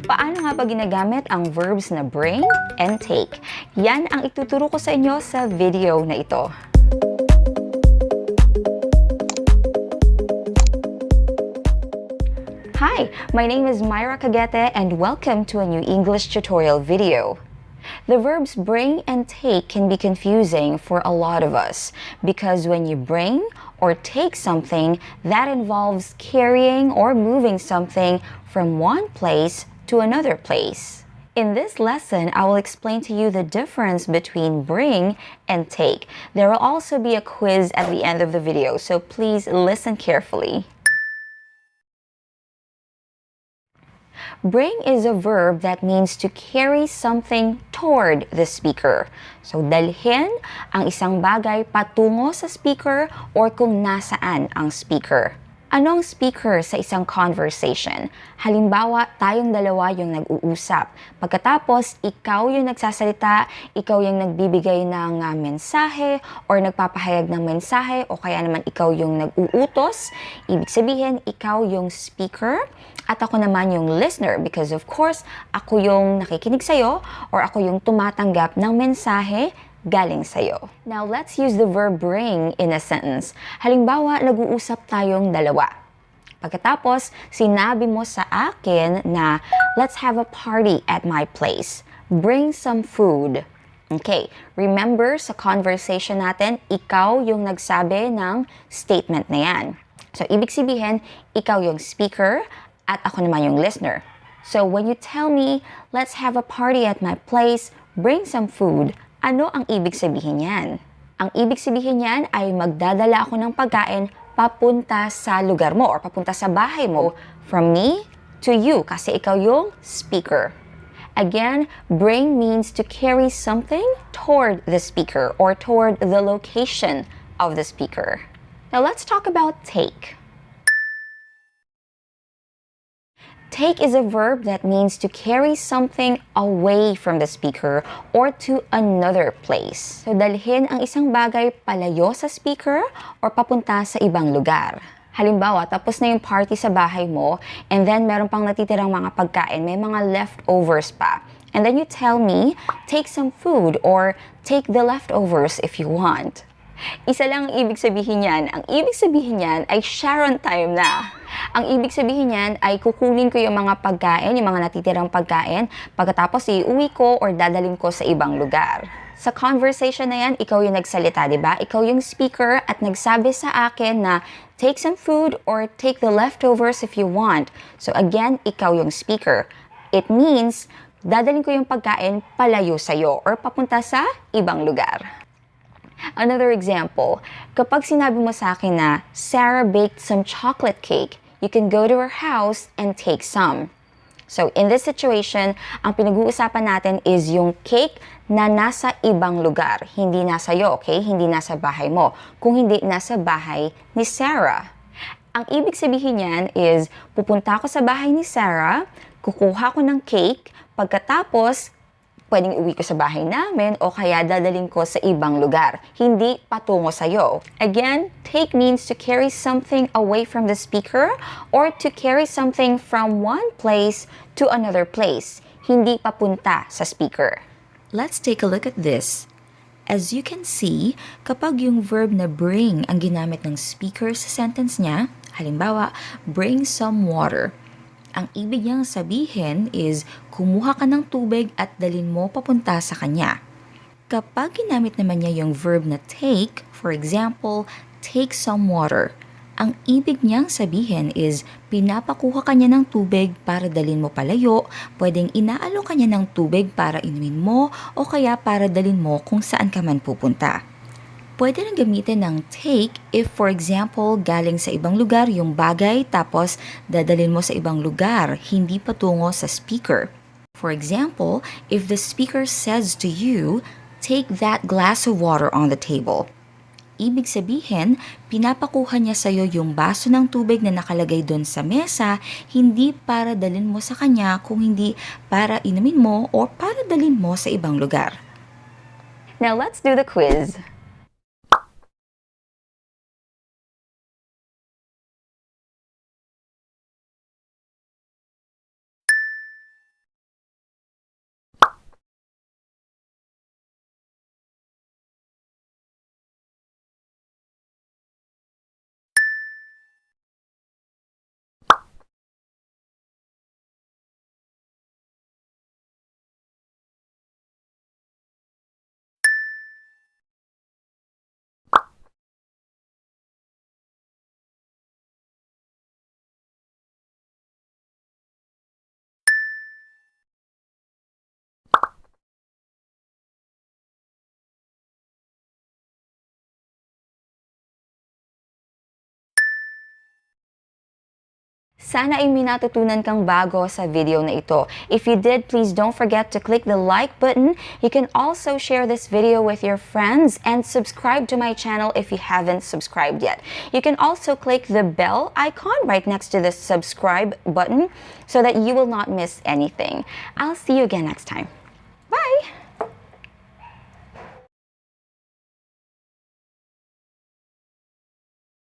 Paano nga ba ginagamit ang verbs na bring and take? Yan ang ituturo ko sa inyo sa video na ito. Hi, my name is Myra Cagete and welcome to a new English tutorial video. The verbs bring and take can be confusing for a lot of us because when you bring or take something, that involves carrying or moving something from one place to another place. In this lesson, I will explain to you the difference between bring and take. There will also be a quiz at the end of the video, so please listen carefully. Bring is a verb that means to carry something toward the speaker. So, dalhin ang isang bagay patungo sa speaker or kung nasaan ang speaker. Anong speaker sa isang conversation? Halimbawa, tayong dalawa yung nag-uusap. Pagkatapos, ikaw yung nagsasalita, ikaw yung nagbibigay ng mensahe or nagpapahayag ng mensahe o kaya naman ikaw yung nag-uutos. Ibig sabihin, ikaw yung speaker at ako naman yung listener because of course, ako yung nakikinig sa'yo or ako yung tumatanggap ng mensahe galing sa'yo. Now, let's use the verb bring in a sentence. Halimbawa, nag-uusap tayong dalawa. Pagkatapos, sinabi mo sa akin na, let's have a party at my place. Bring some food. Okay, remember sa conversation natin, ikaw yung nagsabi ng statement na yan. So, ibig sabihin, ikaw yung speaker at ako naman yung listener. So, when you tell me, let's have a party at my place, bring some food, ano ang ibig sabihin niyan? Ang ibig sabihin niyan ay magdadala ako ng pagkain papunta sa lugar mo or papunta sa bahay mo. From me to you kasi ikaw yung speaker. Again, bring means to carry something toward the speaker or toward the location of the speaker. Now let's talk about take. Take is a verb that means to carry something away from the speaker or to another place. So, dalhin ang isang bagay palayo sa speaker or papunta sa ibang lugar. Halimbawa, tapos na yung party sa bahay mo and then meron pang natitirang mga pagkain, may mga leftovers pa. And then you tell me, take some food or take the leftovers if you want. Isa lang ang ibig sabihin niyan. Ang ibig sabihin niyan ay Sharon time na. Ang ibig sabihin niyan ay kukunin ko yung mga pagkain, yung mga natitirang pagkain, pagkatapos iuwi ko or dadalhin ko sa ibang lugar. Sa conversation na yan, ikaw yung nagsalita, di ba? Ikaw yung speaker at nagsabi sa akin na take some food or take the leftovers if you want. So again, ikaw yung speaker. It means dadalhin ko yung pagkain palayo sa'yo or papunta sa ibang lugar. Another example, kapag sinabi mo sa akin na Sarah baked some chocolate cake, you can go to her house and take some. So in this situation, ang pinag-uusapan natin is yung cake na nasa ibang lugar. Hindi nasa iyo, okay? Hindi nasa bahay mo. Kung hindi, nasa bahay ni Sarah. Ang ibig sabihin niyan is, pupunta ako sa bahay ni Sarah, kukuha ko ng cake, pagkatapos, pwedeng uwi ko sa bahay namin o kaya dadalhin ko sa ibang lugar. Hindi patungo sa'yo. Again, take means to carry something away from the speaker or to carry something from one place to another place. Hindi papunta sa speaker. Let's take a look at this. As you can see, kapag yung verb na bring ang ginamit ng speaker sa sentence niya, halimbawa, bring some water. Ang ibig niyang sabihin is kumuha ka ng tubig at dalhin mo papunta sa kanya. Kapag ginamit naman niya yung verb na take, for example, take some water, ang ibig niyang sabihin is pinapakuha ka niya ng tubig para dalhin mo palayo, pwedeng inaalok ka niya ng tubig para inumin mo o kaya para dalhin mo kung saan ka man pupunta. Pwede rin gamitin ng take if, for example, galing sa ibang lugar yung bagay tapos dadalhin mo sa ibang lugar, hindi patungo sa speaker. For example, if the speaker says to you, take that glass of water on the table. Ibig sabihin, pinapakuha niya sa'yo yung baso ng tubig na nakalagay doon sa mesa, hindi para dalhin mo sa kanya kung hindi para inumin mo o para dalhin mo sa ibang lugar. Now let's do the quiz. Sana ay may natutunan kang bago sa video na ito. If you did, please don't forget to click the like button. You can also share this video with your friends and subscribe to my channel if you haven't subscribed yet. You can also click the bell icon right next to the subscribe button so that you will not miss anything. I'll see you again next time.